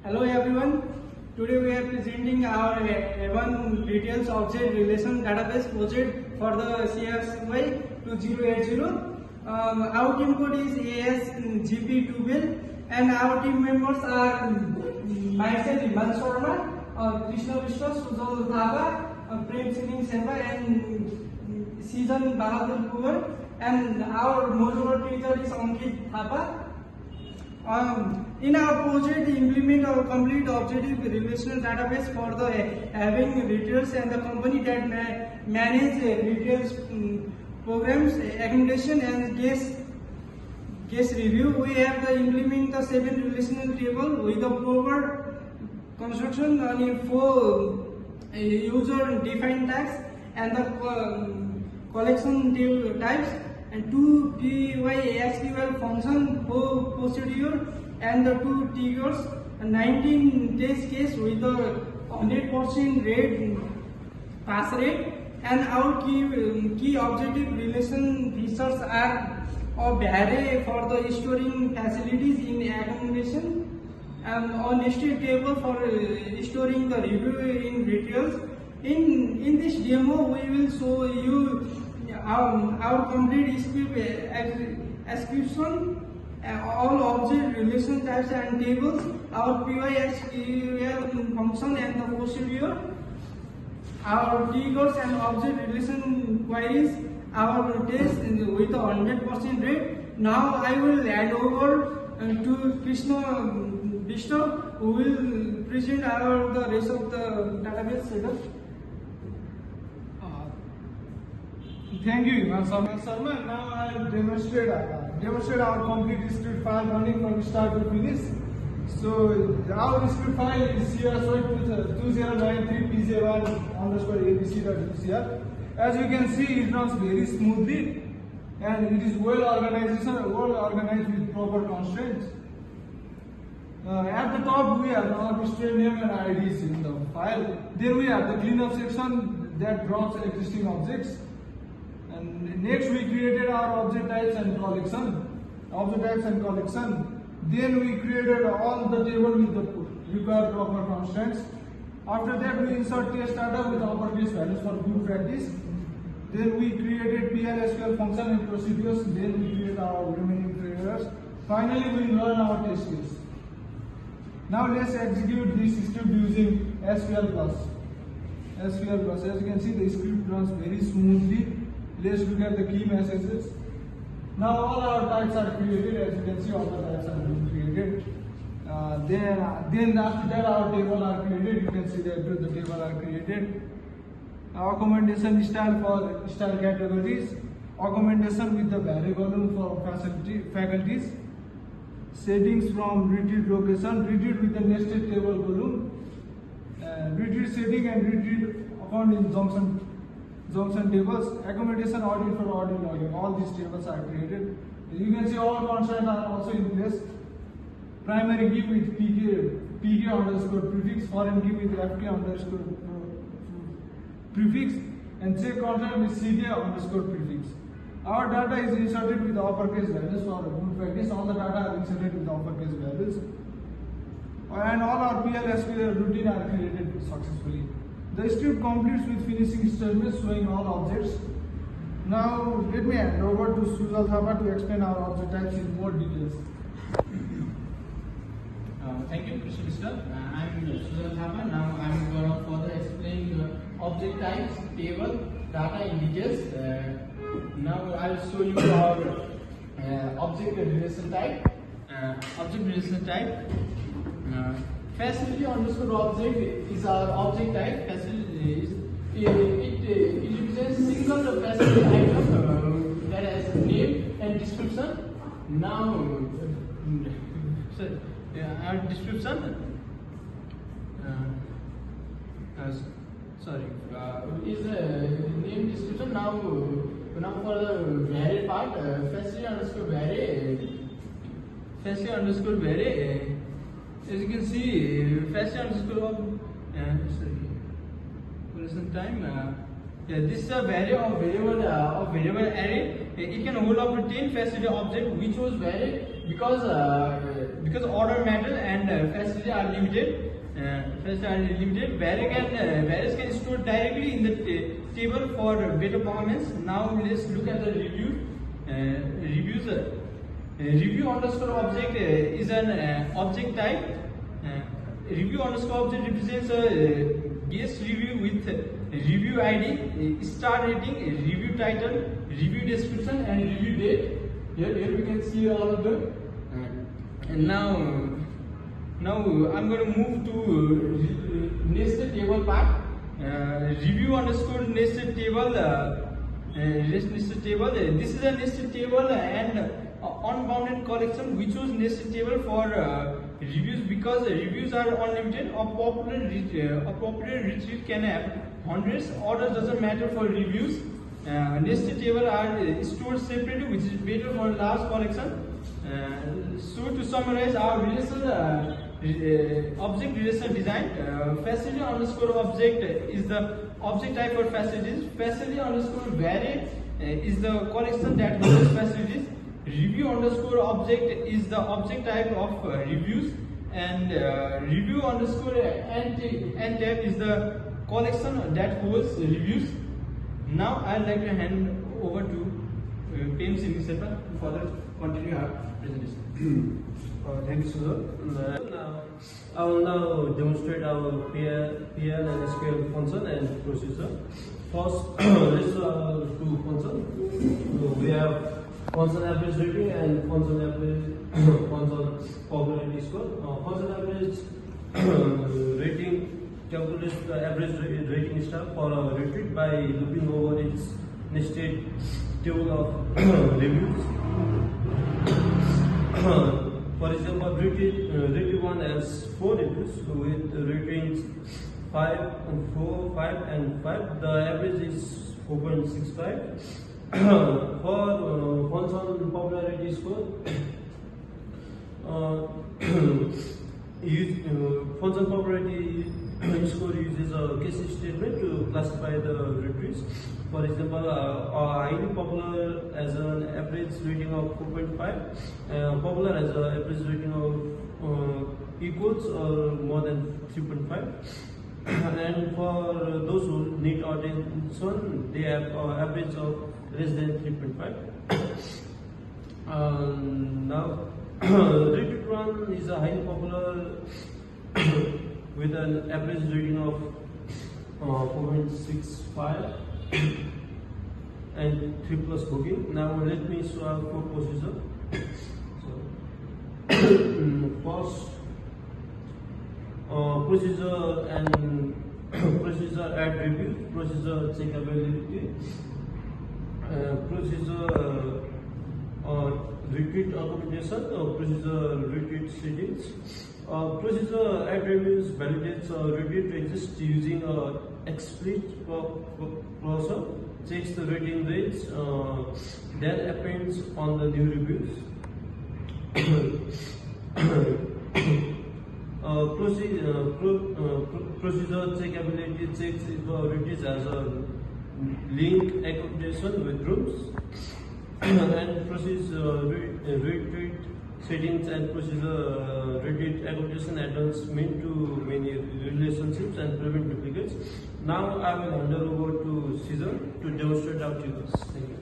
Hello everyone. Today we are presenting our A1 details object relation database project for the CSY 2080. Our team code is ASGP12 and our team members are myself Iman Sharma, Krishna Vishwa, Sujal Thapa, Prem Singh Sharma and Season Bahadur Kumar, and our module teacher is Ankit Thapa. In our project, implement our complete objective relational database for the having retailers and the company that manage retail programs, accommodation and guest review. We have to implement the 7 relational table with the proper construction on 4 user defined tags and the collection table types, and 2 PySQL function for procedure and the 2 triggers, 19 test case with the 100% rate pass rate, and our key objective relation features are of array for the storing facilities in accommodation, and on nested table for storing the review in details. In this demo, we will show you our complete script description, all object relation types and tables, our PySQL function and the procedure, our triggers and object relation queries, our test with a 100% rate. Now I will hand over to Krishna Vishnu, who will present the rest of the database setup. Thank you, Iman Sharma. Now I will demonstrate our complete script file running from start to finish. So our script file is CSY2093pj1_abc.ucr. As you can see, it runs very smoothly and it is well organized with proper constraints. At the top we have our stream name and IDs in the file. Then we have the cleanup section that drops existing objects. And next we created our object types and collection. Then we created all the table with the required proper constraints. After that we insert test data with uppercase values for good practice. Then we created PLSQL function and procedures. Then we created our remaining triggers. Finally we run our test case. Now let's execute this script using SQL+. As you can see, the script runs very smoothly. Let's look at the key messages. Now all our types are created. As you can see, all the types are being created. Then after that our table are created. You can see that the table are created. Accommodation style for style categories. Accommodation with the variable for faculties. Settings from retreat location. Retreat with the nested table column. Retreat setting and retreat account in junction tables, accommodation audit for audit logging. All these tables are created. You can see all constraints are also in place. Primary key with pk underscore prefix, foreign key with fk underscore prefix, and check constraint with ck underscore prefix. Our data is inserted with uppercase values for good practice. All the data are inserted with uppercase values. And all our PLSQL routine are created successfully. The script completes with finishing statements showing all objects. Now let me hand over to Sujal Thapa to explain our object types in more details. Thank you, Krishna Vishnu. I'm Sujal Thapa. Now I'm going to further explain the object types, table, data in details. Now I'll show you our object relation type. Facility underscore object is our object type. Facility it represents single facility item that has name and description. Now, our description. Is name description. Now for the vary part, facility underscore vary. As you can see, facility underscore this is a variable array. It can hold up to 10 facility object which was varied because order matter and facility are limited. Various can store directly in the table for better performance. Now let's look at the review. Review underscore object is an object type. Review underscore object represents a guest review with review ID, star rating, review title, review description, and review date. Here we can see all of them. And now I'm going to move to nested table part. Review underscore nested table. Nested table. This is a nested table and unbounded collection. We choose nested table for reviews because reviews are unlimited. A popular retreat can have hundreds. Orders doesn't matter for reviews. Nested table are stored separately, which is better for large collection. So to summarize our relation, object relation design, facility underscore object is the object type for facilities. Facility underscore vary is the collection that holds facilities. Review underscore object is the object type of reviews, and review underscore and tab is the collection that holds reviews. Now I'd like to hand over to PM Singh Sepa to further continue our presentation. Thank you, Suzanne. I will now demonstrate our PL and SQL function and procedure. First, let's do function. So we have function average rating and function popularity score. Function average rating calculates the average rating star for a retreat by looping over its nested table of reviews. For example, retreat 1 has 4 reviews with ratings 5, 4, 5 and 5. The average is 4.65. For function popularity score, function popularity score uses a case statement to classify the retreats. For example, highly popular as an average rating of 4.5, popular as an average rating of equals or more than 3.5. And for those who need attention, they have an average of less than 3.5. Now, retreat 1 is a highly popular with an average rating of 4.65 and 3 plus booking. Now let me show our code procedure. So first procedure and procedure add review, procedure check availability, procedure retreat accommodation, procedure retreat settings. Procedure add reviews validates retreat exists using explicit procedure, checks the rating rates, then appends on the new reviews. Procedure checkability checks if retreat has a link accommodation with rooms. And procedure retreat settings and procedure retreat accommodation add-ons meant to many relationships and prevent duplicates. Now I will hand over to Cesar to demonstrate our triggers. Thank you.